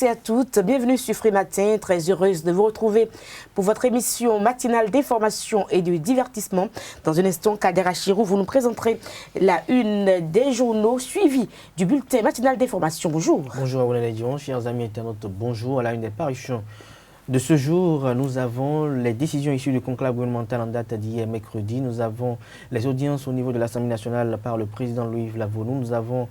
et à toutes, bienvenue sur Free Matin, très heureuse de vous retrouver pour votre émission matinale d'information et de divertissement. Dans un instant, Kader Achirou, vous nous présenterez la une des journaux suivie du bulletin matinal d'information. Bonjour. Bonjour à vous, chers amis internautes, bonjour. À la une des parutions de ce jour, nous avons les décisions issues du conclave gouvernemental en date d'hier mercredi. Nous avons les audiences au niveau de l'Assemblée nationale par le président Louis-Yves Lavonu. Nous avons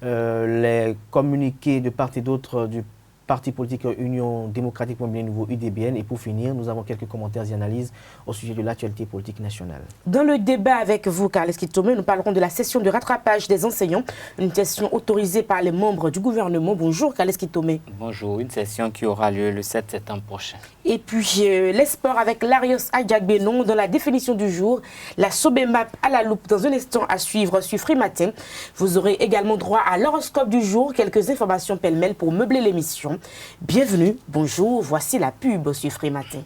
les communiqués de part et d'autre du parti politique Union démocratique pour un bien nouveau UDBN. Et pour finir, nous avons quelques commentaires et analyses au sujet de l'actualité politique nationale. Dans le débat avec vous, Carles Kitomé, nous parlerons de la session de rattrapage des enseignants, une session autorisée par les membres du gouvernement. Bonjour, Carles Kitomé. Bonjour, une session qui aura lieu le 7 septembre prochain. Et puis, les sports avec Larios Adjagbenon dans la définition du jour, la Sobemap à la loupe dans un instant à suivre sur Free Matin. Vous aurez également droit à l'horoscope du jour, quelques informations pêle-mêle pour meubler l'émission. Bienvenue, bonjour, voici la pub sur Free Matin.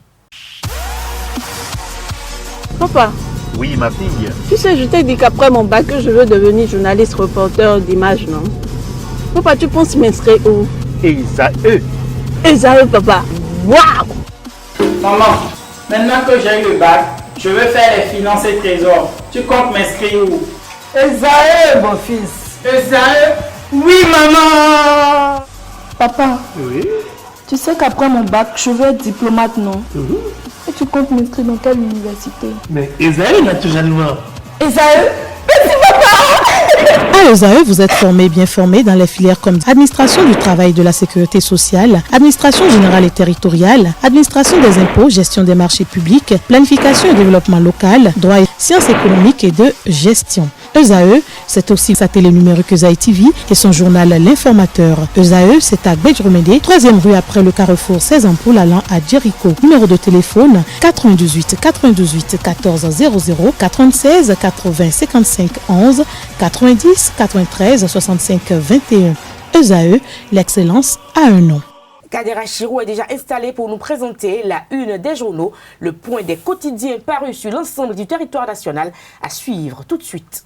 Papa. Oui, ma fille. Tu sais, je t'ai dit qu'après mon bac, je veux devenir journaliste reporter d'images, non? Papa, tu penses m'inscrire où? Esaü. Esaü, papa. Waouh! Maman, maintenant que j'ai eu le bac, je veux faire les finances et trésors. Tu comptes m'inscrire où? Esaü, mon fils. Esaü? Oui, maman! Papa, Oui. tu sais qu'après mon bac, je veux être diplomate, non? Et tu comptes m'inscrire dans quelle université? Mais Esaü, naturellement. Esaü? À ESAE, vous êtes bien formé dans les filières comme administration du travail et de la sécurité sociale, administration générale et territoriale, administration des impôts, gestion des marchés publics, planification et développement local, droit et sciences économiques et de gestion. ESAE, c'est aussi sa télé numérique ESAE TV et son journal L'Informateur. ESAE, c'est à Bédjromédé, 3e rue après le carrefour 16 ampoules allant à Jericho. Numéro de téléphone 98 98 14 00 96 80 55 11 90 93 65 21. ESAE, l'excellence a un nom. Kader Achirou est déjà installé pour nous présenter la une des journaux, le point des quotidiens parus sur l'ensemble du territoire national, à suivre tout de suite.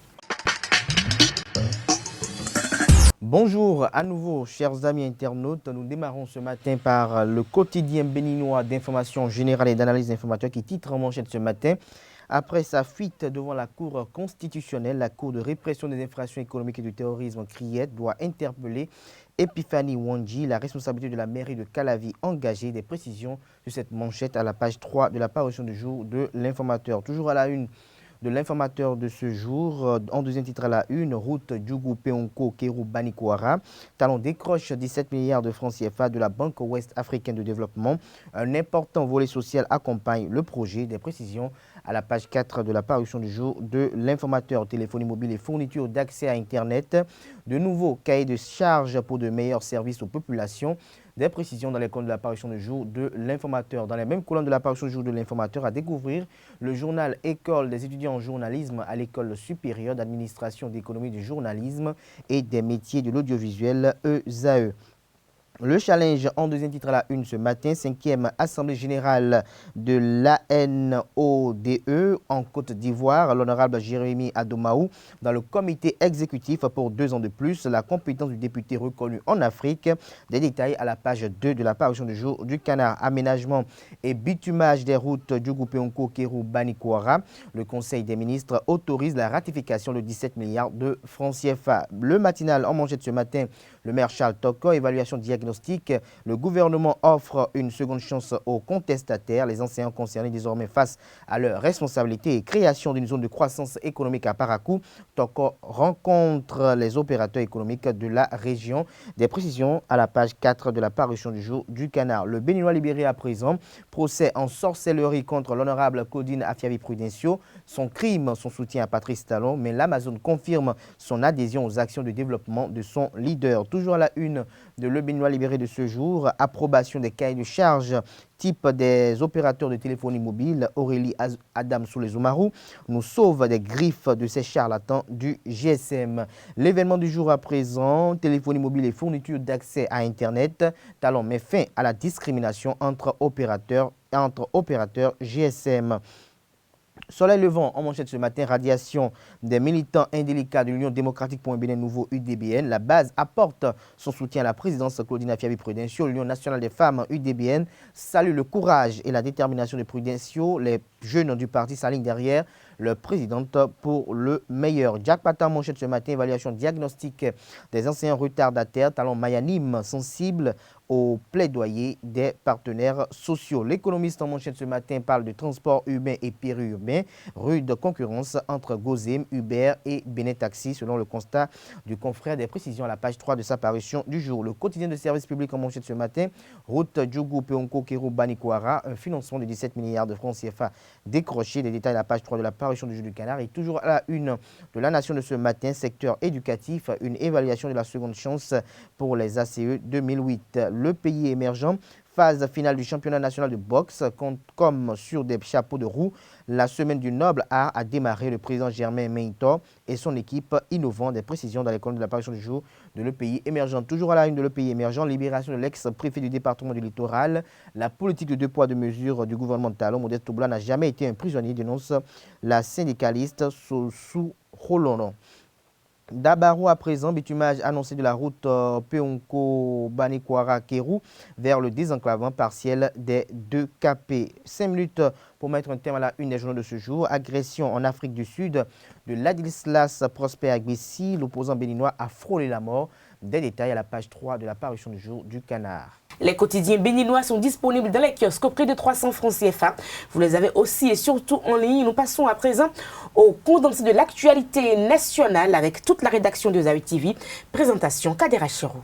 Bonjour à nouveau, chers amis internautes. Nous démarrons ce matin par le quotidien béninois d'information générale et d'analyse d'informateurs qui titre en manchette ce matin. Après sa fuite devant la Cour constitutionnelle, la Cour de répression des infractions économiques et du terrorisme, CRIET, doit interpeller Epiphanie Wandji, la responsabilité de la mairie de Calavi engagée. Des précisions sur cette manchette à la page 3 de la parution du jour de l'Informateur. Toujours à la une de l'Informateur de ce jour, en deuxième titre à la une, route Djougou Peonko Kéru Banikwara. Talon décroche 17 milliards de francs CFA de la Banque Ouest Africaine de Développement. Un important volet social accompagne le projet. Des précisions à la page 4 de la parution du jour de l'Informateur. Téléphonie mobile et fourniture d'accès à Internet. De nouveaux cahiers de charges pour de meilleurs services aux populations. Des précisions dans les colonnes de la parution du jour de l'Informateur. Dans les mêmes colonnes de la parution du jour de l'Informateur, à découvrir le journal École des étudiants en journalisme à l'École supérieure d'administration d'économie du journalisme et des métiers de l'audiovisuel ESAE. Le challenge en deuxième titre à la une ce matin, 5e Assemblée générale de l'ANODE en Côte d'Ivoire. L'honorable Jérémy Adomaou dans le comité exécutif pour 2 ans de plus. La compétence du député reconnu en Afrique. Des détails à la page 2 de la parution du jour du Canard. Aménagement et bitumage des routes Djougou-Peonko, Kéru, Banikwara. Le Conseil des ministres autorise la ratification de 17 milliards de francs CFA. Le matinal en manchette ce matin, le maire Charles Toko, évaluation diagnostique. Le gouvernement offre une seconde chance aux contestataires. Les enseignants concernés désormais face à leurs responsabilités et création d'une zone de croissance économique à Parakou. Toko rencontre les opérateurs économiques de la région. Des précisions à la page 4 de la parution du jour du Canard. Le Béninois libéré à présent. Procès en sorcellerie contre l'honorable Claudine Afiavi Prudencio. Son crime, son soutien à Patrice Talon. Mais l'Amazon confirme son adhésion aux actions de développement de son leader. Toujours à la une de Le Béninois libéré de ce jour, approbation des cahiers de charges type des opérateurs de téléphonie mobile. Aurélie Adam Soulezoumarou nous sauve des griffes de ces charlatans du GSM. L'événement du jour à présent, téléphonie mobile et fourniture d'accès à Internet. Talon met fin à la discrimination entre opérateurs GSM. Soleil levant en manchette ce matin, radiation des militants indélicats de l'Union démocratique pour un Bénin nouveau UDBN. La base apporte son soutien à la présidence Claudine Fiabi Prudencio. L'Union nationale des femmes UDBN salue le courage et la détermination de Prudencio. Les jeunes du parti s'alignent derrière leur présidente pour le meilleur. Jack Patan manchette ce matin, évaluation diagnostique des enseignants retardataires, talent mayanime sensible au plaidoyer des partenaires sociaux. L'économiste en manchette ce matin parle de transport humain et périurbain, rude concurrence entre Gozem, Uber et Benin Taxi selon le constat du confrère. Des précisions à la page 3 de sa parution du jour. Le quotidien de service public en manchette ce matin, route Djougou, Peonko, Kérou, Banikwara, un financement de 17 milliards de francs CFA décroché. Des détails à la page 3 de la parution du jour du Canard. Et toujours à la une de la Nation de ce matin, secteur éducatif, une évaluation de la seconde chance pour les ACE 2008. Le pays émergent, phase finale du championnat national de boxe, comme sur des chapeaux de roue. La semaine du noble art a démarré. Le président Germain Meintor et son équipe innovant. Des précisions dans les colonnes de l'apparition du jour de Le Pays émergent. Toujours à la une de Le Pays émergent, libération de l'ex-préfet du département du littoral. La politique de 2 poids 2 mesures du gouvernement de Talon, Modeste Toubla, n'a jamais été un prisonnier, dénonce la syndicaliste Sossou Rolono. D'Abarou à présent, bitumage annoncé de la route Peonko-Banikwara-Kérou vers le désenclavement partiel des 2 KP. 5 minutes pour mettre un terme à la une des journaux de ce jour. Agression en Afrique du Sud de Ladislas Prosper Agbessi, l'opposant béninois a frôlé la mort. Des détails à la page 3 de la parution du jour du Canard. Les quotidiens béninois sont disponibles dans les kiosques au prix de 300 francs CFA. Vous les avez aussi et surtout en ligne. Nous passons à présent au condensé de l'actualité nationale avec toute la rédaction de Zawi TV. Présentation Kadera Chirou.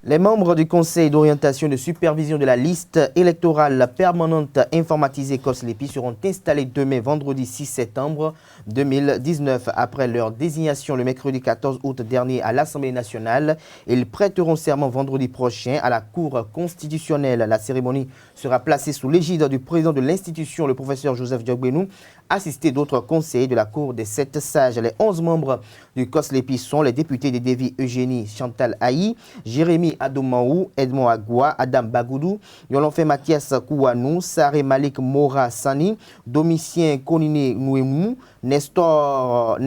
Les membres du Conseil d'orientation et de supervision de la liste électorale permanente informatisée COSLEPI seront installés demain, vendredi 6 septembre 2019. Après leur désignation le mercredi 14 août dernier à l'Assemblée nationale, ils prêteront serment vendredi prochain à la Cour constitutionnelle. La cérémonie sera placée sous l'égide du président de l'institution, le professeur Joseph Diogbenou, assisté d'autres conseillers de la Cour des 7 sages. Les 11 membres du COSLEPI sont les députés des Dévi Eugénie Chantal Haï, Jérémy Adomaou, Edmond Agua, Adam Bagoudou, Yolonfe Mathias Kouanou, Saré Malik Mora Sani, Domitien Konine Nouemou, Nestor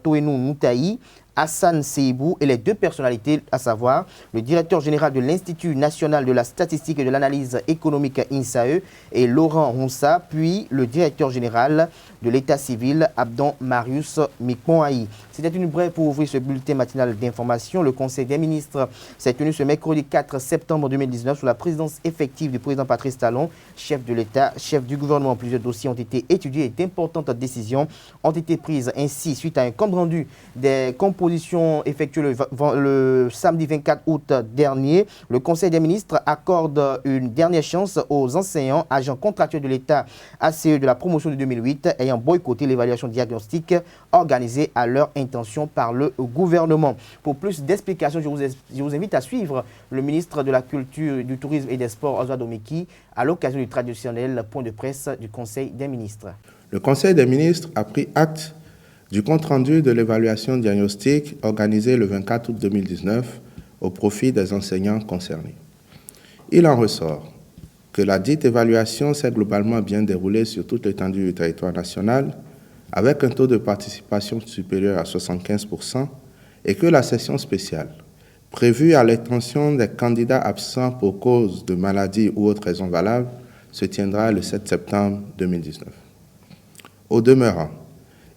Toenou Moutaï, Hassan Seibou et les 2 personnalités, à savoir le directeur général de l'Institut national de la statistique et de l'analyse économique INSAE et Laurent Ronsa, puis le directeur général de l'État civil Abdon Marius Mikmoaï. C'était une brève pour ouvrir ce bulletin matinal d'information. Le Conseil des ministres s'est tenu ce mercredi 4 septembre 2019 sous la présidence effective du président Patrice Talon, chef de l'État, chef du gouvernement. Plusieurs dossiers ont été étudiés et d'importantes décisions ont été prises. Ainsi, suite à un compte rendu des compositions effectuées le samedi 24 août dernier, le Conseil des ministres accorde une dernière chance aux enseignants, agents contractuels de l'État ACE de la promotion de 2008 ayant boycotté l'évaluation diagnostique organisée à leur intention par le gouvernement. Pour plus d'explications, je vous invite à suivre le ministre de la Culture, du Tourisme et des Sports, Oswald Omeki, à l'occasion du traditionnel point de presse du Conseil des ministres. Le Conseil des ministres a pris acte du compte-rendu de l'évaluation diagnostique organisée le 24 août 2019 au profit des enseignants concernés. Il en ressort que la dite évaluation s'est globalement bien déroulée sur toute l'étendue du territoire national, avec un taux de participation supérieur à 75%, et que la session spéciale, prévue à l'intention des candidats absents pour cause de maladie ou autre raison valable, se tiendra le 7 septembre 2019. Au demeurant,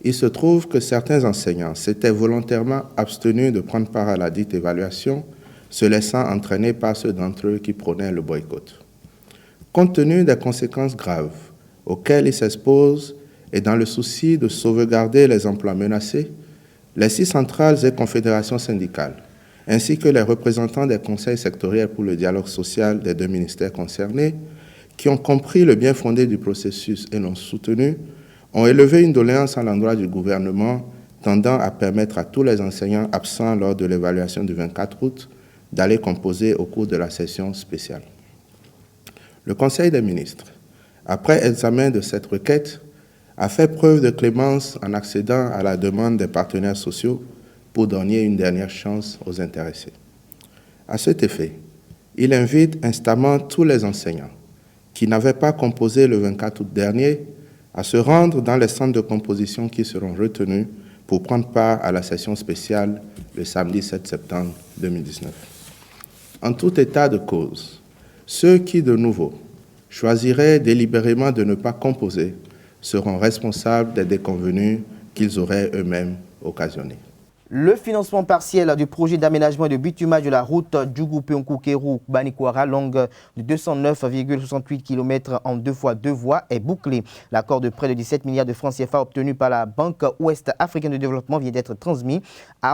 il se trouve que certains enseignants s'étaient volontairement abstenus de prendre part à la dite évaluation, se laissant entraîner par ceux d'entre eux qui prônaient le boycott. Compte tenu des conséquences graves auxquelles ils s'exposent et dans le souci de sauvegarder les emplois menacés, les 6 centrales et confédérations syndicales, ainsi que les représentants des conseils sectoriels pour le dialogue social des 2 ministères concernés, qui ont compris le bien fondé du processus et l'ont soutenu, ont élevé une doléance à l'endroit du gouvernement tendant à permettre à tous les enseignants absents lors de l'évaluation du 24 août d'aller composer au cours de la session spéciale. Le Conseil des ministres, après examen de cette requête, a fait preuve de clémence en accédant à la demande des partenaires sociaux pour donner une dernière chance aux intéressés. À cet effet, il invite instamment tous les enseignants qui n'avaient pas composé le 24 août dernier à se rendre dans les centres de composition qui seront retenus pour prendre part à la session spéciale le samedi 7 septembre 2019. En tout état de cause, ceux qui, de nouveau, choisiraient délibérément de ne pas composer seront responsables des déconvenues qu'ils auraient eux-mêmes occasionnés. Le financement partiel du projet d'aménagement et de bitumage de la route Djougou-Peunkou-Kéru-Banikwara, longue de 209,68 km en 2x2 voies, est bouclé. L'accord de près de 17 milliards de francs CFA obtenu par la Banque ouest africaine de développement vient d'être transmis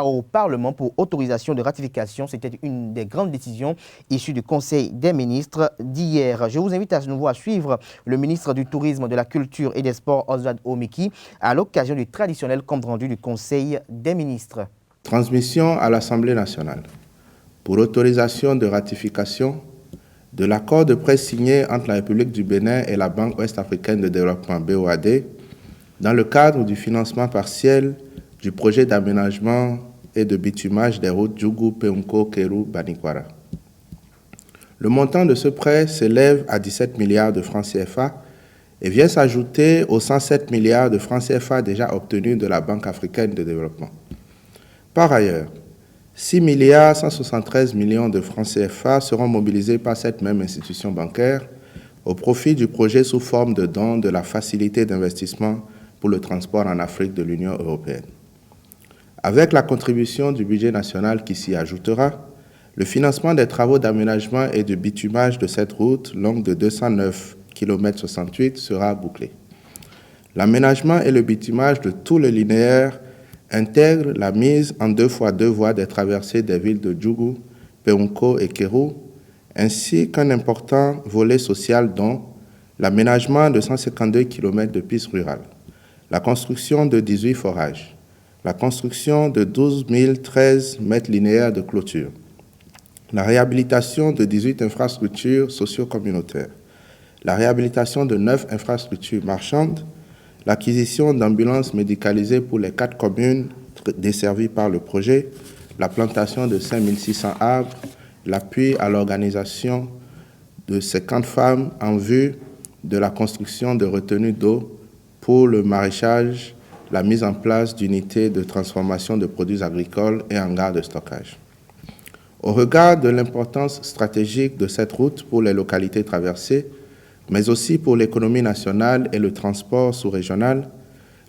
au Parlement pour autorisation de ratification. C'était une des grandes décisions issues du Conseil des ministres d'hier. Je vous invite à nouveau à suivre le ministre du Tourisme, de la Culture et des Sports, Oswald Omeki, à l'occasion du traditionnel compte rendu du Conseil des ministres. Transmission à l'Assemblée nationale pour autorisation de ratification de l'accord de prêt signé entre la République du Bénin et la Banque ouest-africaine de développement BOAD dans le cadre du financement partiel du projet d'aménagement et de bitumage des routes Djougou-Peunkou-Kéru-Banikwara. Le montant de ce prêt s'élève à 17 milliards de francs CFA et vient s'ajouter aux 107 milliards de francs CFA déjà obtenus de la Banque africaine de développement. Par ailleurs, 6 milliards 173 millions de francs CFA seront mobilisés par cette même institution bancaire au profit du projet sous forme de don de la facilité d'investissement pour le transport en Afrique de l'Union européenne. Avec la contribution du budget national qui s'y ajoutera, le financement des travaux d'aménagement et de bitumage de cette route longue de 209 km 68 sera bouclé. L'aménagement et le bitumage de tout le linéaire intègre la mise en 2x2 voies des traversées des villes de Djougou, Peunkou et Kéru, ainsi qu'un important volet social dont l'aménagement de 152 km de pistes rurales, la construction de 18 forages, la construction de 12 013 mètres linéaires de clôture, la réhabilitation de 18 infrastructures socio-communautaires, la réhabilitation de 9 infrastructures marchandes, l'acquisition d'ambulances médicalisées pour les 4 communes desservies par le projet, la plantation de 5600 arbres, l'appui à l'organisation de 50 femmes en vue de la construction de retenues d'eau pour le maraîchage, la mise en place d'unités de transformation de produits agricoles et hangars de stockage. Au regard de l'importance stratégique de cette route pour les localités traversées, mais aussi pour l'économie nationale et le transport sous-régional,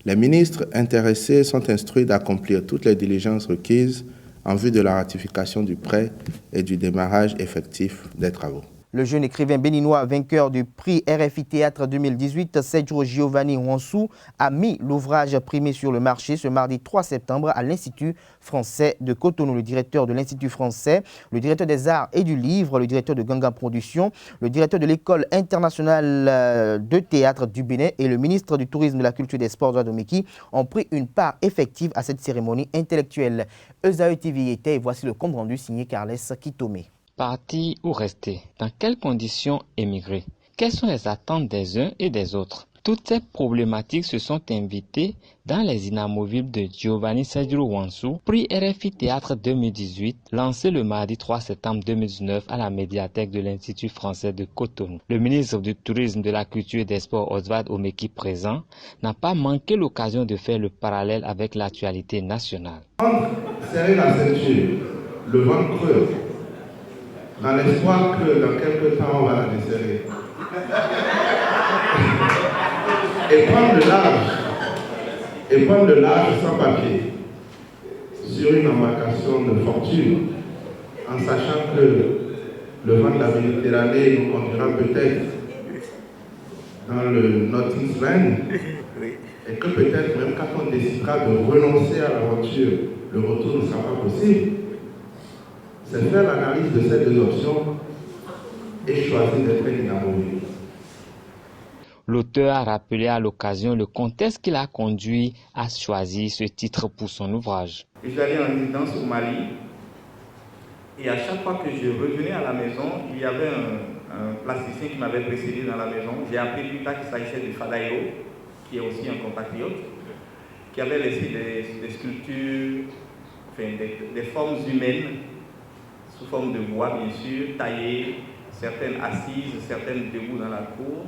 les ministres intéressés sont instruits d'accomplir toutes les diligences requises en vue de la ratification du prêt et du démarrage effectif des travaux. Le jeune écrivain béninois vainqueur du prix RFI Théâtre 2018, Sergio Giovanni Wansou, a mis l'ouvrage primé sur le marché ce mardi 3 septembre à l'Institut français de Cotonou. Le directeur de l'Institut français, le directeur des arts et du livre, le directeur de Ganga Productions, le directeur de l'École internationale de théâtre du Bénin et le ministre du Tourisme, de la Culture et des Sports, Oswald Omeki, ont pris une part effective à cette cérémonie intellectuelle. ESAE TV était et voici le compte rendu signé Carles Kitome. Partir ou rester? Dans quelles conditions émigrer? Quelles sont les attentes des uns et des autres? Toutes ces problématiques se sont invitées dans les inamovibles de Giovanni Sergio Wansou, prix RFI Théâtre 2018, lancé le mardi 3 septembre 2019 à la médiathèque de l'Institut français de Cotonou. Le ministre du Tourisme, de la Culture et des Sports, Oswald Omeki, présent, n'a pas manqué l'occasion de faire le parallèle avec l'actualité nationale. Serrer la ceinture, le ventre creux, dans l'espoir que dans quelques temps on va la desserrer. Et prendre le large sans papier sur une embarcation de fortune, en sachant que le vent de la Méditerranée nous conduira peut-être dans le Nautilus Land, et que peut-être même quand on décidera de renoncer à l'aventure, le retour ne sera pas possible. C'est faire l'analyse de ces deux options et choisir d'être inamovible. L'auteur a rappelé à l'occasion le contexte qui l'a conduit à choisir ce titre pour son ouvrage. Je suis allé en résidence au Mali et à chaque fois que je revenais à la maison, il y avait un plasticien qui m'avait précédé dans la maison. J'ai appris plus tard qu'il s'agissait de Fadaïo, qui est aussi un compatriote, qui avait laissé des sculptures, enfin, des formes humaines, sous forme de bois bien sûr, taillées certaines assises, certaines debout dans la cour.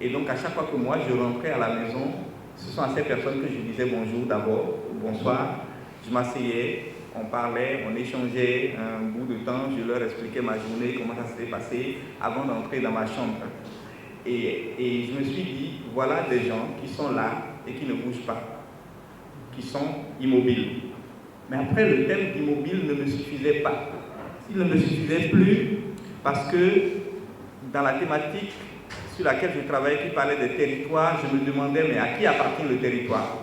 Et donc à chaque fois que moi je rentrais à la maison, ce sont à ces personnes que je disais bonjour d'abord, bonsoir. Je m'asseyais, on parlait, on échangeait un bout de temps, je leur expliquais ma journée, comment ça s'était passé, avant d'entrer dans ma chambre. Et je me suis dit, voilà des gens qui sont là et qui ne bougent pas, qui sont immobiles. Mais après, le thème d'immobile ne me suffisait pas. Il ne me suffisait plus parce que dans la thématique sur laquelle je travaillais, qui parlait des territoires, je me demandais, mais à qui appartient le territoire?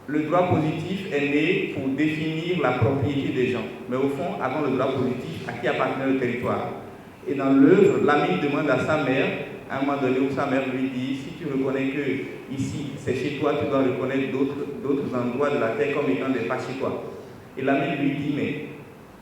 Le droit positif est né pour définir la propriété des gens. Mais au fond, avant le droit positif, à qui appartient le territoire? Et dans l'œuvre, l'ami demande à sa mère, à un moment donné où sa mère lui dit, si tu reconnais que ici c'est chez toi, tu dois reconnaître d'autres endroits de la terre comme étant des pas chez toi. Et l'ami lui dit, mais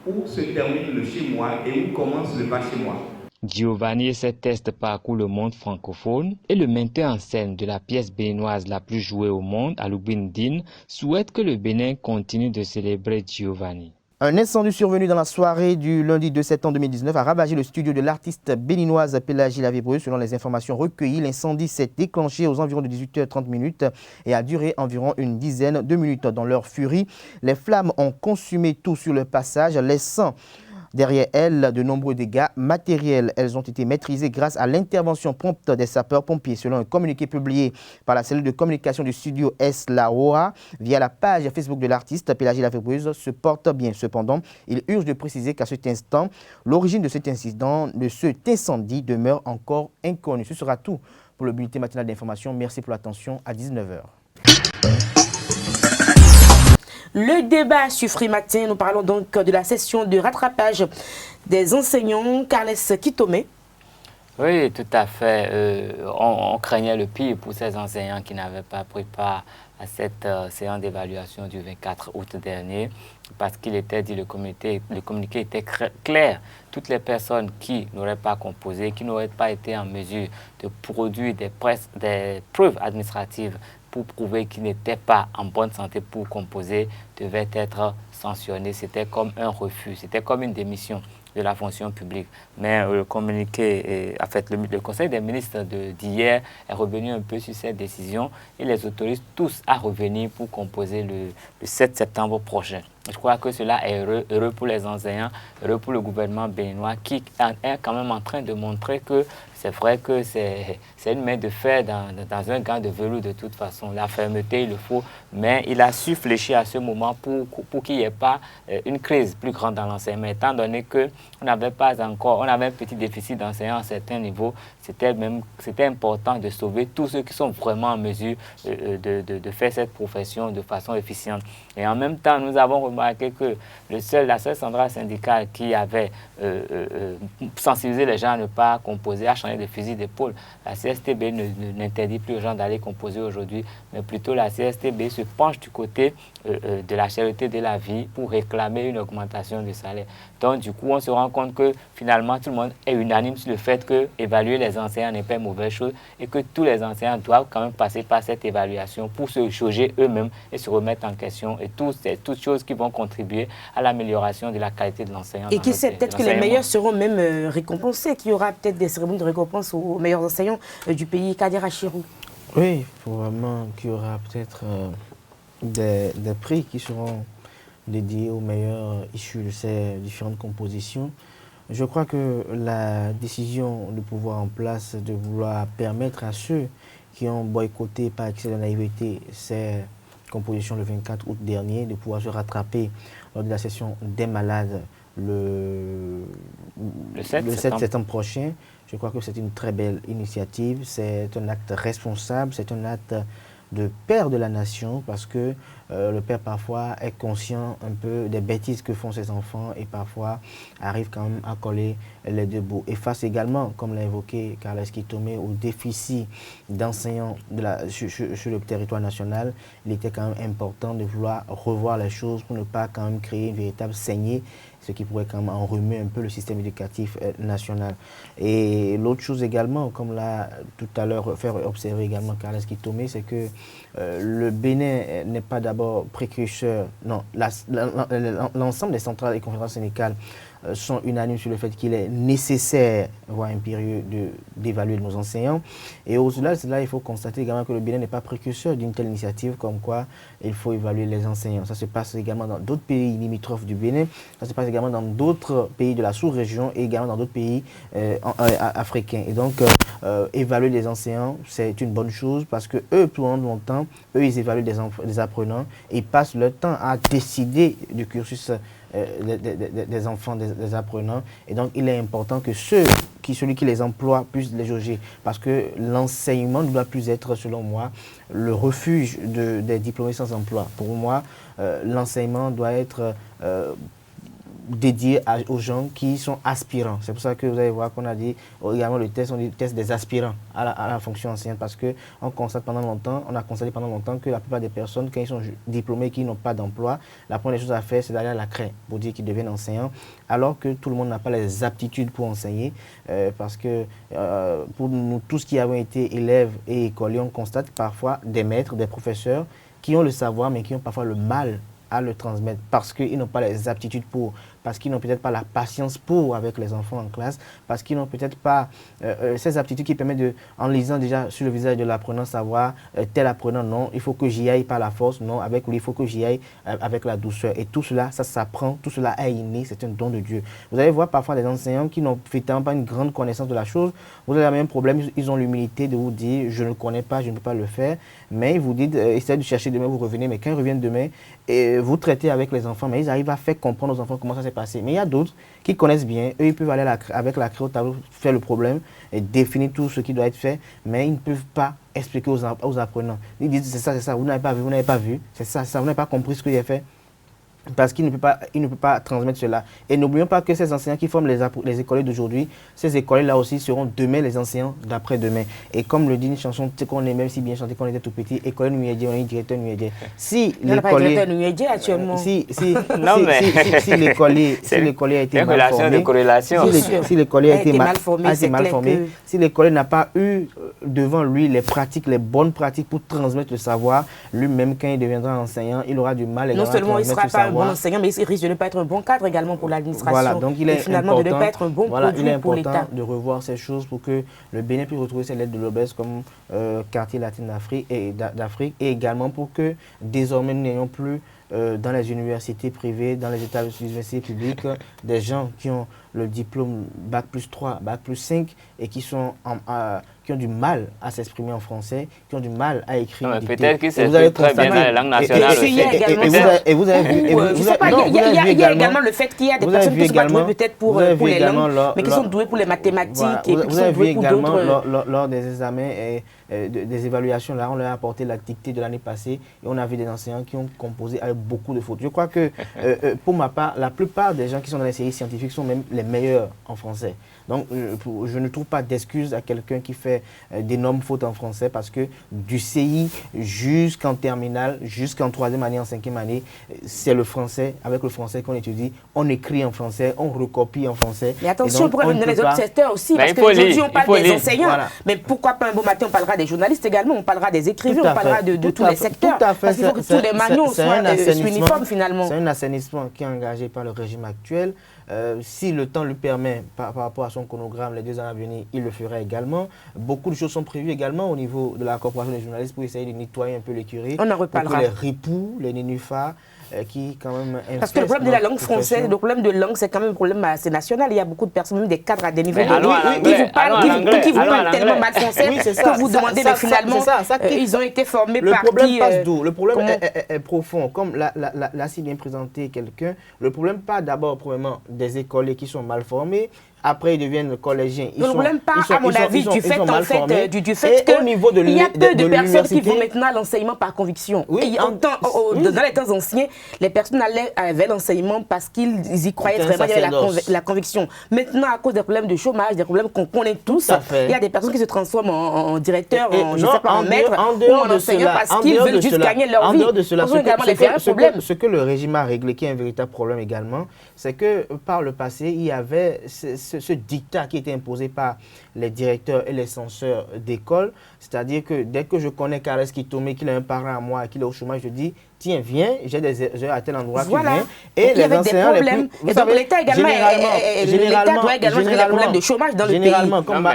où se termine le chez moi et où commence le pas chez moi? Giovanni et ses tests parcourent le monde francophone et le metteur en scène de la pièce béninoise la plus jouée au monde, Aloubine Dine, souhaite que le Bénin continue de célébrer Giovanni. Un incendie survenu dans la soirée du lundi 2 septembre 2019 a ravagé le studio de l'artiste béninoise Pélagie Lavébreux. Selon les informations recueillies, l'incendie s'est déclenché aux environs de 18h30 et a duré environ une dizaine de minutes. Dans leur furie, les flammes ont consumé tout sur le passage, laissant derrière elles de nombreux dégâts matériels. Elles ont été maîtrisées grâce à l'intervention prompte des sapeurs-pompiers. Selon un communiqué publié par la cellule de communication du studio S. La Roa via la page Facebook de l'artiste, Pélagie Lavébreux se porte bien. Cependant, il urge de préciser qu'à cet instant, l'origine de cet incident, de cet incendie demeure encore inconnue. Ce sera tout pour le bulletin matinal d'information. Merci pour l'attention. À 19h. Le débat sur Free Matin, nous parlons donc de la session de rattrapage des enseignants. Carles Kitome. Oui, tout à fait. On craignait le pire pour ces enseignants qui n'avaient pas pris part à cette séance d'évaluation du 24 août dernier, parce qu'il était dit, le communiqué était clair. Toutes les personnes qui n'auraient pas composé, qui n'auraient pas été en mesure de produire des preuves administratives pour prouver qu'ils n'étaient pas en bonne santé pour composer, devaient être sanctionnés. C'était comme un refus, c'était comme une démission de la fonction publique. Mais le communiqué, en fait, le Conseil des ministres d'hier est revenu un peu sur cette décision et les autorise tous à revenir pour composer le 7 septembre prochain. Je crois que cela est heureux pour les enseignants, heureux pour le gouvernement béninois qui est quand même en train de montrer que c'est vrai que c'est une main de fer dans un gant de velours de toute façon. La fermeté, il le faut, mais il a su fléchir à ce moment pour qu'il n'y ait pas une crise plus grande dans l'enseignement. Étant donné qu'on n'avait pas encore, on avait un petit déficit d'enseignants à certains niveaux, c'était important de sauver tous ceux qui sont vraiment en mesure de faire cette profession de façon efficiente. Et en même temps, nous avons remarqué que la seule centrale syndicale qui avait sensibilisé les gens à ne pas composer, à changer de fusil d'épaule. La CSTB n'interdit plus aux gens d'aller composer aujourd'hui, mais plutôt la CSTB se penche du côté de la cherté de la vie pour réclamer une augmentation du salaire. Donc du coup, on se rend compte que finalement, tout le monde est unanime sur le fait que évaluer les enseignants n'est pas une mauvaise chose et que tous les enseignants doivent quand même passer par cette évaluation pour se jauger eux-mêmes et se remettre en question, et toutes choses qui vont contribuer à l'amélioration de la qualité de l'enseignant. Et qui sait, peut-être que les meilleurs seront même récompensés, qu'il y aura peut-être des cérémonies de récompense aux meilleurs enseignants du pays. Kader Achirou. Oui, probablement qu'il y aura peut-être des prix qui seront dédiés aux meilleurs issus de ces différentes compositions. Je crois que la décision de pouvoir en place, de vouloir permettre à ceux qui ont boycotté par excès de naïveté ces compositions le 24 août dernier, de pouvoir se rattraper lors de la session des malades le 7 septembre prochain. Je crois que c'est une très belle initiative, c'est un acte responsable, c'est un acte de père de la nation, parce que le père parfois est conscient un peu des bêtises que font ses enfants et parfois arrive quand même à coller les deux bouts. Et face également, comme l'a évoqué Carles Kitome, au déficit d'enseignants sur le territoire national, il était quand même important de vouloir revoir les choses pour ne pas quand même créer une véritable saignée, ce qui pourrait quand même enrhumer un peu le système éducatif national. Et l'autre chose également, comme l'a tout à l'heure fait observer également Carles Kitome, c'est que le Bénin n'est pas d'abord précurseur. Non, l'ensemble des centrales et conférences syndicales sont unanimes sur le fait qu'il est nécessaire, voire impérieux, d'évaluer nos enseignants. Et au-delà de cela, il faut constater également que le Bénin n'est pas précurseur d'une telle initiative, comme quoi il faut évaluer les enseignants. Ça se passe également dans d'autres pays limitrophes du Bénin, ça se passe également dans d'autres pays de la sous-région et également dans d'autres pays africains. Et donc, évaluer les enseignants, c'est une bonne chose parce que eux, pendant longtemps, eux, ils évaluent des apprenants et ils passent leur temps à décider du cursus des enfants, des apprenants. Et donc, il est important que celui qui les emploie puisse les jauger. Parce que l'enseignement ne doit plus être, selon moi, le refuge des diplômés sans emploi. Pour moi, l'enseignement doit être dédié aux gens qui sont aspirants. C'est pour ça que vous allez voir qu'on a dit également le test, on dit le test des aspirants à la fonction enseignante, parce qu'on a constaté pendant longtemps que la plupart des personnes, quand ils sont diplômés, qui n'ont pas d'emploi, la première chose à faire, c'est d'aller à la CRE pour dire qu'ils deviennent enseignants, alors que tout le monde n'a pas les aptitudes pour enseigner, parce que pour nous tous qui avons été élèves et écoliers, on constate parfois des maîtres, des professeurs qui ont le savoir, mais qui ont parfois le mal à le transmettre parce qu'ils n'ont pas les aptitudes pour, parce qu'ils n'ont peut-être pas la patience pour avec les enfants en classe, parce qu'ils n'ont peut-être pas ces aptitudes qui permettent en lisant déjà sur le visage de l'apprenant, savoir tel apprenant, non, il faut que j'y aille par la force, non, avec lui, il faut que j'y aille avec la douceur. Et tout cela, ça s'apprend, tout cela est inné, c'est un don de Dieu. Vous allez voir parfois des enseignants qui n'ont effectivement pas une grande connaissance de la chose, vous avez le même problème, ils ont l'humilité de vous dire, je ne connais pas, je ne peux pas le faire, mais ils vous disent, essayez de chercher demain, vous revenez, mais quand ils reviennent demain, vous traitez avec les enfants, mais ils arrivent à faire comprendre aux enfants comment ça s'est passé. Mais il y a d'autres qui connaissent bien, eux ils peuvent aller avec la craie au tableau, faire le problème et définir tout ce qui doit être fait, mais ils ne peuvent pas expliquer aux apprenants. Ils disent c'est ça, vous n'avez pas vu, c'est ça, vous n'avez pas compris ce que j'ai fait. Parce qu'il ne peut pas transmettre cela. Et n'oublions pas que ces enseignants qui forment les écoliers d'aujourd'hui, ces écoliers-là aussi seront demain les enseignants d'après-demain. Et comme le dit une chanson qu'on est même si bien chanté qu'on était tout petit, école Nuédié, on est directeur Nuédié. Si l'écolier actuellement. Si l'écolier a été mal formé, si l'écolier a été mal formé, si l'écolier n'a pas eu devant lui les bonnes pratiques pour transmettre le savoir, lui-même quand il deviendra enseignant, il aura du mal également à transmettre le savoir. Bon enseignant, mais il risque de ne pas être un bon cadre également pour l'administration. Voilà, donc il est finalement important, de ne pas être un bon produit pour l'État. De revoir ces choses pour que le Bénin puisse retrouver ses lettres de noblesse comme quartier latin d'Afrique et également pour que désormais nous n'ayons plus dans les universités privées, dans les universités publiques, des gens qui ont le diplôme Bac plus 3, Bac plus 5 et qui ont du mal à s'exprimer en français, qui ont du mal à écrire. Peut-être qu'ils s'expriment très bien dans les langues nationales. Et vous avez vu il y a également le fait qu'il y a des personnes qui sont pas douées peut-être pour les langues, mais qui sont douées pour les mathématiques et qui sont douées pour d'autres. Vous avez vu également lors des examens et des évaluations, là, on leur a apporté la dictée de l'année passée et on a vu des enseignants qui ont composé avec beaucoup de fautes. Je crois que, pour ma part, la plupart des gens qui sont dans les séries scientifiques sont même les meilleurs en français. Donc, je ne trouve pas d'excuse à quelqu'un qui fait d'énormes fautes en français parce que du CI jusqu'en terminale, jusqu'en 3e année, en 5e année, c'est le français, avec le français qu'on étudie. On écrit en français, on recopie en français. Mais attention, on pourrait même dans les autres secteurs aussi, parce qu'aujourd'hui, on parle des enseignants. Voilà. Mais pourquoi pas un beau matin, on parlera des journalistes également, on parlera des écrivains, on parlera de tous les secteurs. Parce qu'il faut que tous les manuaux soient uniformes finalement. C'est un assainissement qui est engagé par le régime actuel. Si le temps lui permet, par rapport à son chronogramme, les 2 ans à venir, il le fera également. Beaucoup de choses sont prévues également au niveau de la corporation des journalistes pour essayer de nettoyer un peu l'écurie. On en reparlera. Pour que les ripoux, les nénuphars, qui quand même... Parce que le problème de la langue française, le problème de langue, c'est quand même un problème assez national. Il y a beaucoup de personnes, même des cadres à des niveaux qui vous parlent tellement mal français que vous demandez, mais finalement, ils ont été formés par qui... Le problème passe d'où? Le problème est profond. Comme l'a si bien présenté quelqu'un, le problème pas d'abord, premièrement, des écoliers qui sont mal formés. Après, ils deviennent collégiens. Le problème pas, à mon avis, du fait qu'il y a peu de personnes qui vont maintenant à l'enseignement par conviction. Oui, dans les temps anciens, les personnes avaient l'enseignement parce qu'ils y croyaient vraiment, il y avait la conviction. Maintenant, à cause des problèmes de chômage, des problèmes qu'on connaît tous, il y a des personnes qui se transforment en directeur, en maître ou en enseignant parce qu'ils veulent juste gagner leur vie. En dehors de cela, ce que le régime a réglé, qui est un véritable problème également, c'est que par le passé, il y avait ce dictat qui était imposé par les directeurs et les censeurs d'école. C'est-à-dire que dès que je connais Carles Kitome, qu'il a un parent à moi, qu'il est au chômage, je dis, tiens, viens, j'ai des heures à tel endroit, voilà. Tu viens. Et les enseignants les plus... Et donc l'État également, l'État doit également gérer les problèmes de chômage dans le pays. Généralement, comme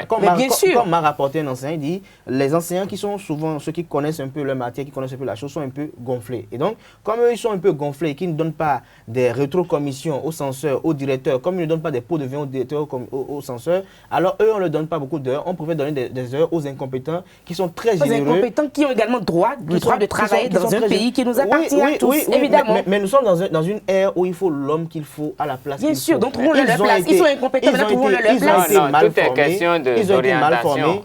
m'a rapporté un enseignant, il dit, les enseignants qui sont souvent ceux qui connaissent un peu leur matière, qui connaissent un peu la chose, sont un peu gonflés. Et donc, comme eux, ils sont un peu gonflés et qu'ils ne donnent pas des rétrocommissions aux censeurs, aux directeurs, comme ils ne donnent pas des pots de vin aux directeurs, aux censeurs, alors eux, on ne leur donne pas beaucoup d'heures. On préfère donner des heures aux incompétents qui sont très généreux. Aux incompétents qui ont également le droit de travailler dans un pays qui nous appartient à tous, évidemment. Mais nous sommes dans une ère où il faut l'homme qu'il faut à la place qu'il faut. Bien sûr, donc trouvons leur place. Ils sont incompétents, maintenant trouvons leur place. Tout est question d'orientation.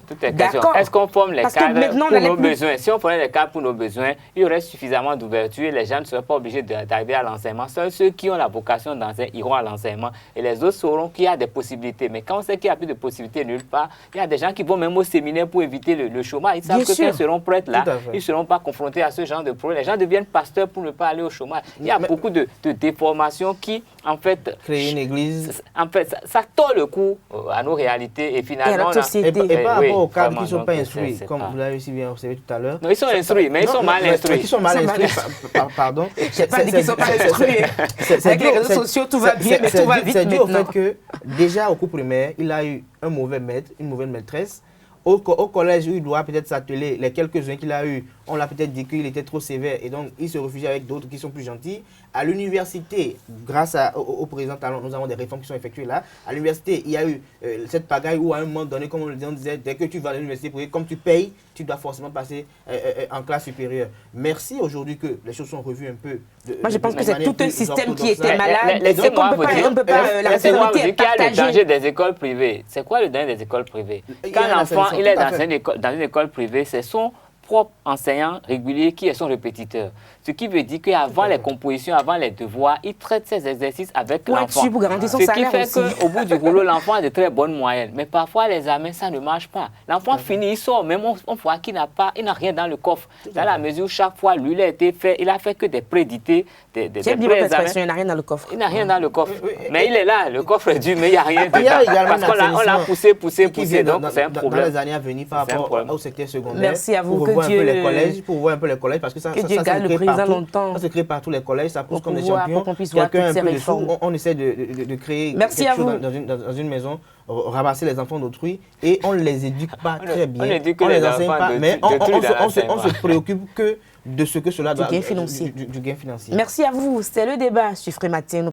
Est-ce qu'on forme les cadres pour nos besoins? Si on prenait les cadres pour nos besoins, il y aurait suffisamment d'ouverture et les gens ne seraient pas obligés d'arriver à l'enseignement. Seuls ceux qui ont la vocation d'enseigner iront à l'enseignement et les autres sauront qu'il y a des possibilités. Mais quand on sait qu'il n'y a plus de possibilités nulle part, il y a des gens qui vont même au séminaire pour éviter le chômage. Ils savent que quand ils seront prêts là, ils ne seront pas confrontés à ce genre de problème. Les gens deviennent pasteurs pour ne pas aller au chômage. Il y a beaucoup de déformations qui, en fait, créent une église. En fait, ça tord le coup à nos réalités et finalement... Et à notre société. Et par rapport aux cadres qui ne sont pas instruits, comme vous l'avez aussi bien observé tout à l'heure. Non, ils sont instruits, mais ils sont mal instruits. Ils sont mal instruits, pardon. Je n'ai pas dit qu'ils ne sont pas instruits. Avec les réseaux sociaux, tout va bien, mais tout va vite maintenant. C'est dû au fait que, déjà au cours primaire, il a eu un mauvais maître, une mauvaise maîtresse. Au collège où il doit peut-être s'atteler, les quelques-uns qu'il a eu, on l'a peut-être dit qu'il était trop sévère et donc il se réfugie avec d'autres qui sont plus gentils. À l'université, grâce au président Talon, nous avons des réformes qui sont effectuées là. À l'université, il y a eu cette pagaille où à un moment donné, comme on le disait, dès que tu vas à l'université, comme tu payes, tu dois forcément passer en classe supérieure. Merci aujourd'hui que les choses sont revues un peu. Moi, je pense que c'est tout un système qui était malade. Laissez-moi vous dire, laissez-moi vous dire qu'il y a le danger des écoles privées. C'est quoi le danger des écoles privées? Quand l'enfant il est dans une école privée, c'est son propre enseignant régulier qui est son répétiteur. Ce qui veut dire qu'avant les compositions, avant les devoirs, il traite ses exercices avec l'enfant. Ce qui fait qu'au bout du rouleau, l'enfant a de très bonnes moyennes. Mais parfois, les examens, ça ne marche pas. L'enfant finit, il sort, même on voit qu'il n'a rien dans le coffre. Dans la mesure où chaque fois, lui, il a été fait, il a fait que des prédités, des pré-examens. Il n'a rien dans le coffre. Il n'a rien dans le coffre. Mais il est là, le coffre est dur, mais il n'y a rien dedans. Parce qu'on l'a poussé, donc c'est un problème. Dans les années à venir, par rapport au secteur secondaire. Merci à vous. Pour voir un peu les collèges, parce que ça se crée partout les collèges, ça pousse comme des champions. Quelqu'un un peu dessous, on essaie de créer quelque chose dans une maison, ramasser les enfants d'autrui et on ne les éduque pas très bien. On les enseigne pas, mais on se préoccupe que de ce que cela doit du gain financier. Du gain financier. Merci à vous. C'était le débat sur Frématin.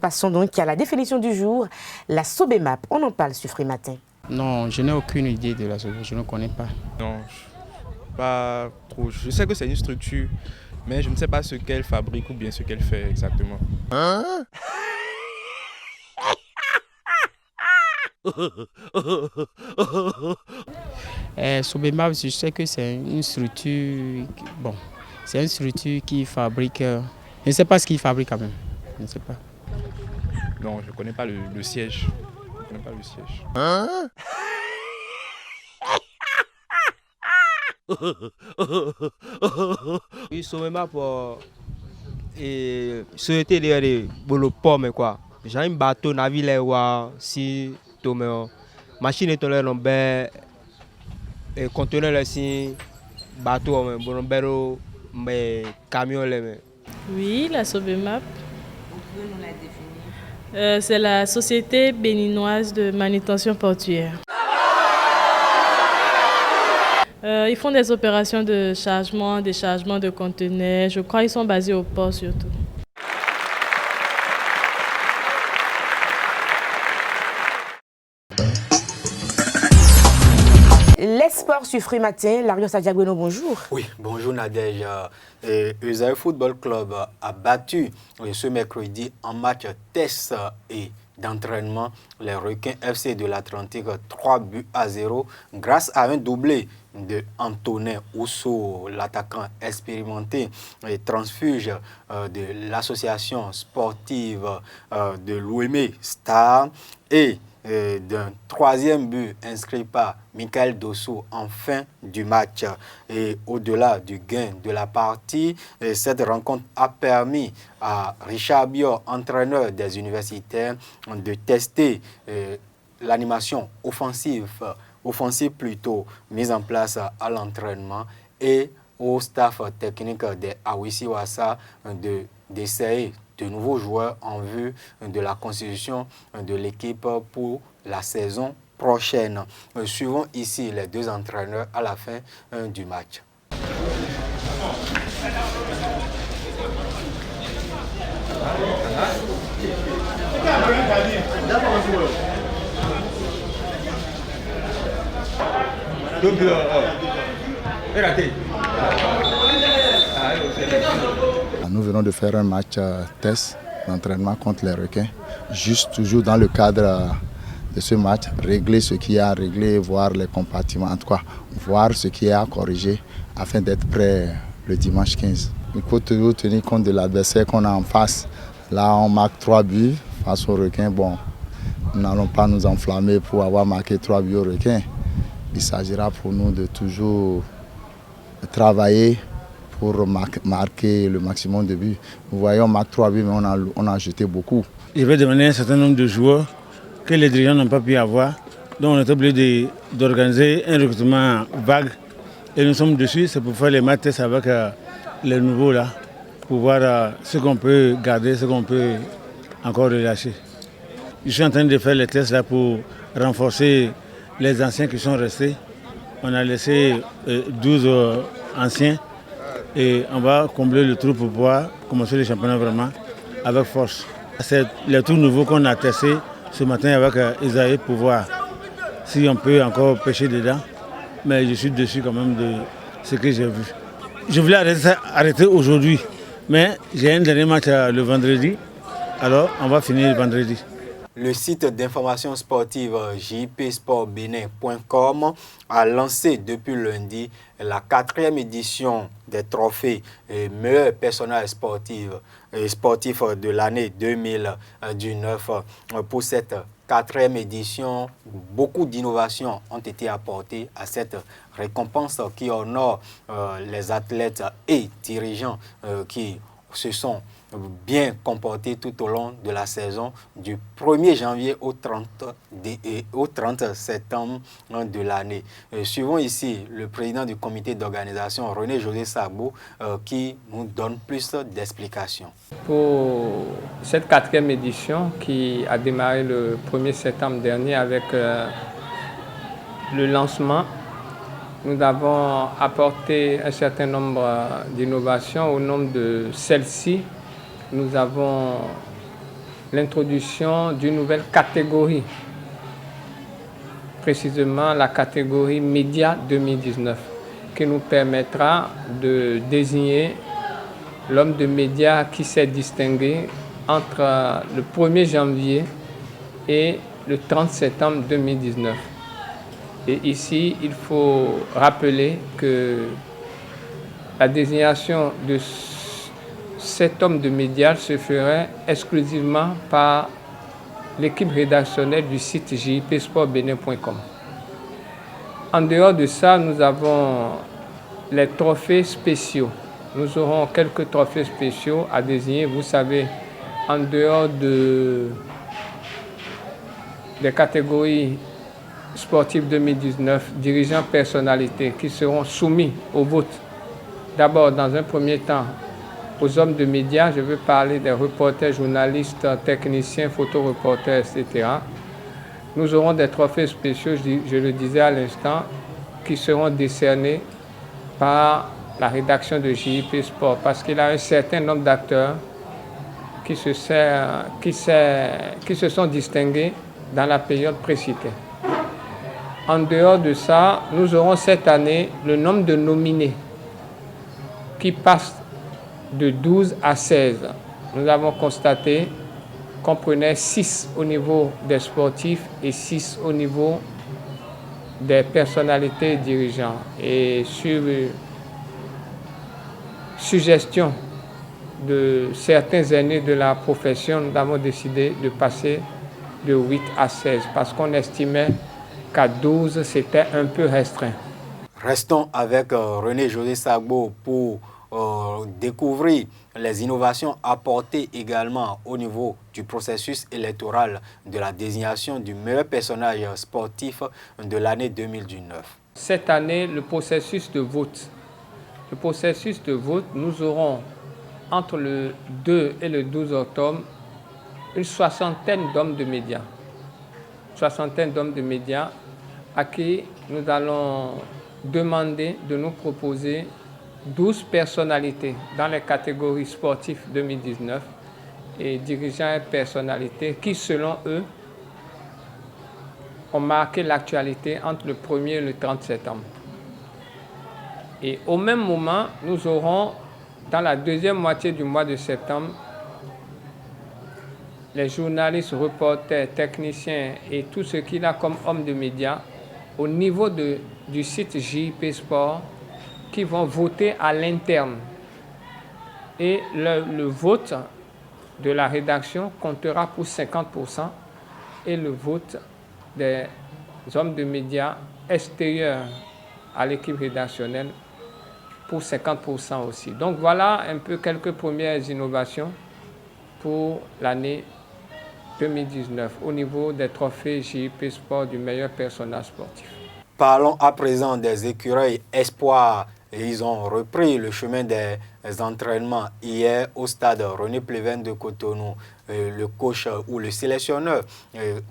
Passons donc à la définition du jour, la SOBEMAP. On en parle sur Frématin. Non, je n'ai aucune idée de la SOBEMAP, je ne connais pas. Non, pas trop. Je sais que c'est une structure, mais je ne sais pas ce qu'elle fabrique ou bien ce qu'elle fait exactement. Hein? SOBEMAP, je sais que c'est une structure, bon, c'est une structure qui fabrique, je ne sais pas ce qu'il fabrique quand même, je ne sais pas. Non, je ne connais pas le siège. Je ne connais pas le siège. Hein? Oui, SOBEMAP et société de bolo pomme quoi. J'ai un bateau navire là si tombe machine est là non ben et conteneur là si bateau mais bon bero mais camion là mais. Oui, la SOBEMAP. C'est la Société béninoise de manutention portuaire. Ils font des opérations de chargement, déchargement de conteneurs. Je crois qu'ils sont basés au port surtout. Les sports sur Frématin, Larios Adjagweno, bonjour. Oui, bonjour Nadège. Esaïe Football Club a battu ce mercredi en match test et d'entraînement, les Requins FC de l'Atlantique 3-0 grâce à un doublé de Antonin Ousso, l'attaquant expérimenté et transfuge de l'association sportive de l'OM Star, et d'un troisième but inscrit par Michael Dosso en fin du match. Et au-delà du gain de la partie, cette rencontre a permis à Richard Bior, entraîneur des universitaires, de tester l'animation offensive plutôt mise en place à l'entraînement, et au staff technique des Awisi Wassa d'essayer de nouveaux joueurs en vue de la constitution de l'équipe pour la saison prochaine. Suivons ici les deux entraîneurs à la fin du match. Nous venons de faire un match test d'entraînement contre les Requins. Juste toujours dans le cadre de ce match, régler ce qui est à régler, voir les compartiments, en tout cas, voir ce qui est à corriger afin d'être prêt le dimanche 15. Il faut toujours tenir compte de l'adversaire qu'on a en face. Là, on marque 3 buts face aux Requins. Bon, nous n'allons pas nous enflammer pour avoir marqué 3 buts aux Requins. Il s'agira pour nous de toujours travailler pour marquer le maximum de buts. Vous voyez, on marque 3 buts, mais on a jeté beaucoup. Il va demander un certain nombre de joueurs que les dirigeants n'ont pas pu avoir. Donc on est obligé d'organiser un recrutement vague. Et nous sommes dessus, c'est pour faire les matchs tests avec les nouveaux là, pour voir ce qu'on peut garder, ce qu'on peut encore relâcher. Je suis en train de faire les tests là pour renforcer les anciens qui sont restés. On a laissé 12 anciens et on va combler le trou pour pouvoir commencer le championnat vraiment avec force. C'est les tout nouveaux qu'on a testés ce matin avec Isaïe pour voir si on peut encore pêcher dedans. Mais je suis dessus quand même de ce que j'ai vu. Je voulais arrêter aujourd'hui, mais j'ai un dernier match le vendredi, alors on va finir le vendredi. Le site d'information sportive jpsportbenin.com a lancé depuis lundi la 4e édition des trophées meilleur personnel sportif de l'année 2019. Pour cette 4e édition, beaucoup d'innovations ont été apportées à cette récompense qui honore les athlètes et dirigeants qui se sont bien comportés tout au long de la saison du 1er janvier au 30 septembre de l'année. Suivons ici le président du comité d'organisation, René-José Sagbo, qui nous donne plus d'explications. Pour cette 4e édition qui a démarré le 1er septembre dernier avec le lancement, nous avons apporté un certain nombre d'innovations. Au nombre de celles-ci, nous avons l'introduction d'une nouvelle catégorie, précisément la catégorie Média 2019, qui nous permettra de désigner l'homme de médias qui s'est distingué entre le 1er janvier et le 30 septembre 2019. Et ici, il faut rappeler que la désignation de cet homme de médias se ferait exclusivement par l'équipe rédactionnelle du site jpsportbenin.com. En dehors de ça, nous avons les trophées spéciaux. Nous aurons quelques trophées spéciaux à désigner. Vous savez, en dehors des catégories sportives 2019, dirigeants personnalités qui seront soumis au vote. D'abord, dans un premier temps, aux hommes de médias, je veux parler des reporters, journalistes, techniciens, photoreporters, etc. Nous aurons des trophées spéciaux, je le disais à l'instant, qui seront décernés par la rédaction de JP Sport, parce qu'il y a un certain nombre d'acteurs qui se sont distingués dans la période précitée. En dehors de ça, nous aurons cette année le nombre de nominés qui passe de 12 à 16. Nous avons constaté comprenait 6 au niveau des sportifs et 6 au niveau des personnalités dirigeantes. Et sur suggestion de certains aînés de la profession, nous avons décidé de passer de 8 à 16 parce qu'on estimait qu'à 12, c'était un peu restreint. Restons avec René-José Sagbo pour découvrir les innovations apportées également au niveau du processus électoral de la désignation du meilleur personnage sportif de l'année 2019. Cette année, le processus de vote, nous aurons entre le 2 et le 12 octobre une soixantaine d'hommes de médias. À qui nous allons demander de nous proposer 12 personnalités dans les catégories sportives 2019 et dirigeants et personnalités qui, selon eux, ont marqué l'actualité entre le 1er et le 30 septembre. Et au même moment, nous aurons, dans la deuxième moitié du mois de septembre, les journalistes, reporters, techniciens et tout ce qu'il a comme hommes de médias au niveau du site JIP Sport qui vont voter à l'interne. Et le vote de la rédaction comptera pour 50% et le vote des hommes de médias extérieurs à l'équipe rédactionnelle pour 50% aussi. Donc voilà un peu quelques premières innovations pour l'année 2019 au niveau des trophées JIP Sport du meilleur personnage sportif. Parlons à présent des écureuils espoirs. Ils ont repris le chemin des entraînements hier au stade René Pleven de Cotonou. Le coach ou le sélectionneur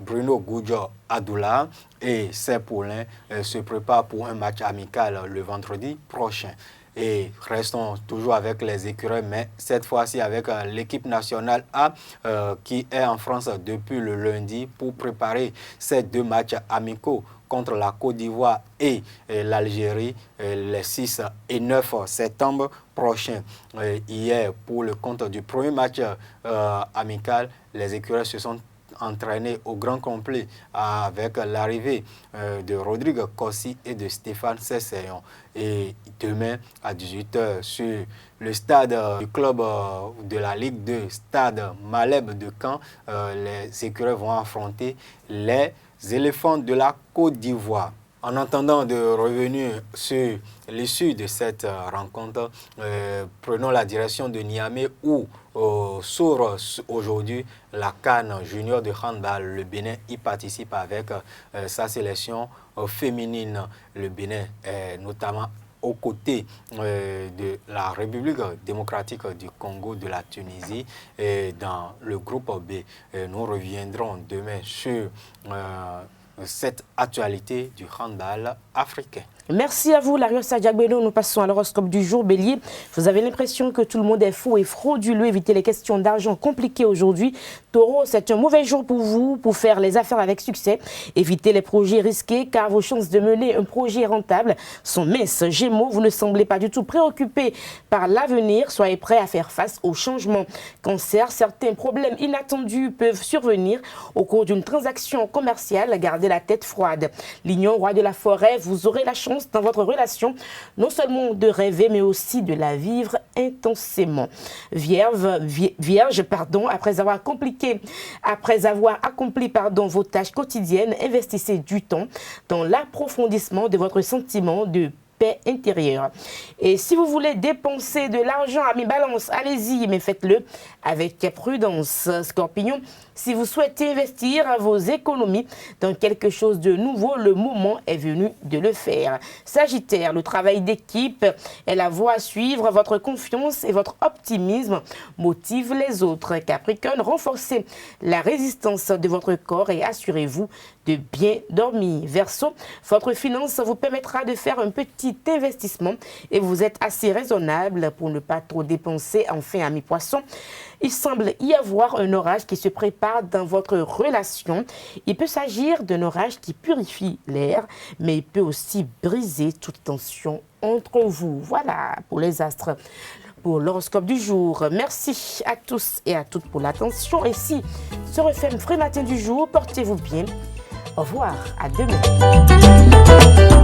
Bruno Goudjo Adoula et Saint-Paulin se préparent pour un match amical le vendredi prochain. Et restons toujours avec les écureuils, mais cette fois-ci avec l'équipe nationale A qui est en France depuis le lundi pour préparer ces 2 matchs amicaux contre la Côte d'Ivoire et l'Algérie les 6 et 9 septembre prochains. Hier, pour le compte du premier match amical, les écureuils se sont entraînés au grand complet avec l'arrivée de Rodrigue Kossi et de Stéphane Sesseyon. Et demain à 18h sur le stade du club de la Ligue 2, stade Maleb de Caen, les écureuils vont affronter les éléphants de la Côte d'Ivoire. En attendant de revenir sur l'issue de cette rencontre, prenons la direction de Niamey où s'ouvre aujourd'hui la CAN junior de handball. Le Bénin y participe avec sa sélection féminine. Le Bénin est notamment aux côtés de la République démocratique du Congo, de la Tunisie et dans le groupe B. Nous reviendrons demain sur cette actualité du handball africain. Merci à vous, Larios Adjagbeno. Nous passons à l'horoscope du jour. Bélier, vous avez l'impression que tout le monde est faux et frauduleux. Évitez les questions d'argent compliquées aujourd'hui. Taureau, c'est un mauvais jour pour vous pour faire les affaires avec succès. Évitez les projets risqués car vos chances de mener un projet rentable sont minces. Gémeaux, vous ne semblez pas du tout préoccupé par l'avenir. Soyez prêts à faire face aux changements. Cancer, certains problèmes inattendus peuvent survenir au cours d'une transaction commerciale. Gardez la tête froide. Lion, roi de la forêt, vous aurez la chance dans votre relation, non seulement de rêver, mais aussi de la vivre intensément. Vierge, après avoir accompli vos tâches quotidiennes, investissez du temps dans l'approfondissement de votre sentiment de paix intérieure. Et si vous voulez dépenser de l'argent à mes balances, allez-y, mais faites-le avec prudence. Scorpion, si vous souhaitez investir vos économies dans quelque chose de nouveau, le moment est venu de le faire. Sagittaire, le travail d'équipe est la voie à suivre. Votre confiance et votre optimisme motivent les autres. Capricorne, renforcez la résistance de votre corps et assurez-vous de bien dormir. Verseau, votre finance vous permettra de faire un petit investissement et vous êtes assez raisonnable pour ne pas trop dépenser. Enfin, amis poissons, il semble y avoir un orage qui se prépare dans votre relation. Il peut s'agir d'un orage qui purifie l'air, mais il peut aussi briser toute tension entre vous. Voilà pour les astres. pour l'horoscope du jour. Merci à tous et à toutes pour l'attention. Et si ce refait Frais Matin du jour, portez-vous bien. Au revoir, à demain.